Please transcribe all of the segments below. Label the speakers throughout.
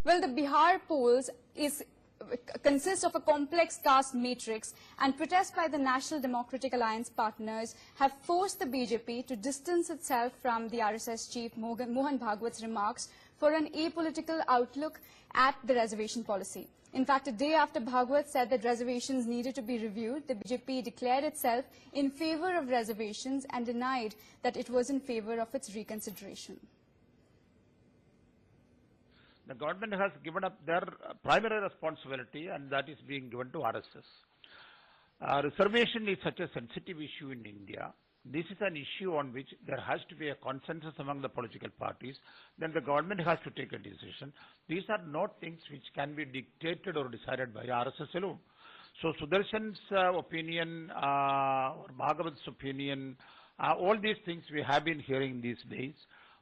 Speaker 1: Well, the Bihar polls consists of a complex caste matrix, and protests by the National Democratic Alliance partners have forced the BJP to distance itself from the RSS chief Mohan Bhagwat's remarks for an apolitical outlook at the reservation policy. In fact, a day after Bhagwat said that reservations needed to be reviewed, the BJP declared itself in favor of reservations and denied that it was in favor of its reconsideration.
Speaker 2: The government has given up their primary responsibility, and that is being given to RSS. Reservation is such a sensitive issue in India. This is an issue on which there has to be a consensus among the political parties. Then the government has to take a decision. These are not things which can be dictated or decided by RSS alone. So Sudarshan's opinion or Bhagwat's opinion, all these things we have been hearing these days.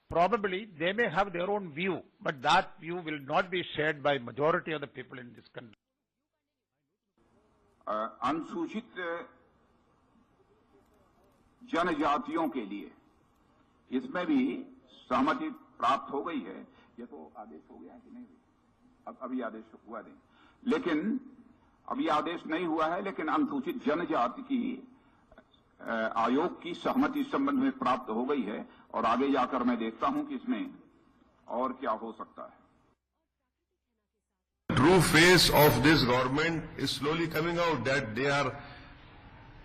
Speaker 2: Probably they may have their own view, but that view will not be shared by majority of the people in this country.
Speaker 3: अनुसूचित जनजातियों के लिए इसमें भी सहमति प्राप्त हो गई है। ये तो आदेश हो गया है कि नहीं? अभी आदेश हुआ नहीं, लेकिन अभी आदेश नहीं हुआ है, लेकिन अनुसूचित जनजाति की आयोग की सहमति इस संबंध में प्राप्त हो गई है और आगे जाकर मैं देखता हूं कि इसमें और क्या हो सकता है।
Speaker 4: True face of this government is slowly coming out, that they are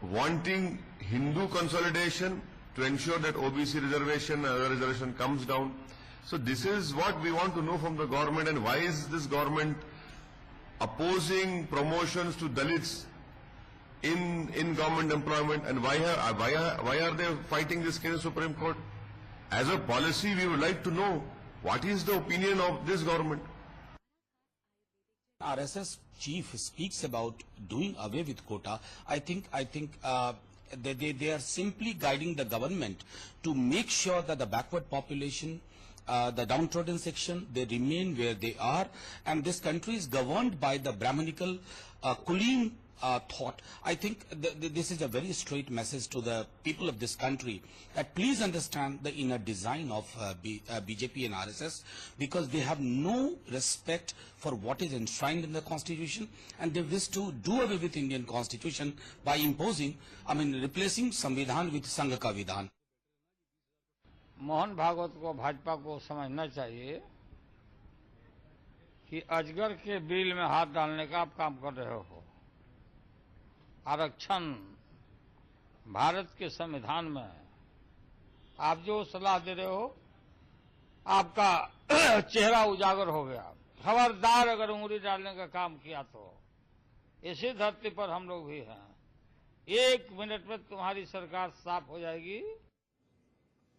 Speaker 4: wanting Hindu consolidation to ensure that OBC reservation, other reservation comes down. So this is what we want to know from the government, and why is this government opposing promotions to Dalits in government employment, and why are they fighting this case in Supreme Court? As a policy, we would like to know what is the opinion of this government.
Speaker 5: RSS chief speaks about doing away with quota. I think they are simply guiding the government to make sure that the backward population, the downtrodden section, they remain where they are, and this country is governed by the Brahmanical Kuleen thought. I think this is a very straight message to the people of this country, that please understand the inner design of BJP and RSS, because they have no respect for what is enshrined in the constitution, and they wish to do away with Indian constitution by imposing, replacing संविधान with संघ का विधान।
Speaker 6: मोहन भागवत को भाजपा को समझना चाहिए कि अजगर के बिल में हाथ डालने का आप काम कर रहे हो। आरक्षण भारत के संविधान में, आप जो सलाह दे रहे हो, आपका चेहरा उजागर हो गया। खबरदार अगर उंगली डालने का काम किया तो इसी धरती पर हम लोग भी हैं। 1 मिनट में तुम्हारी सरकार साफ हो जाएगी।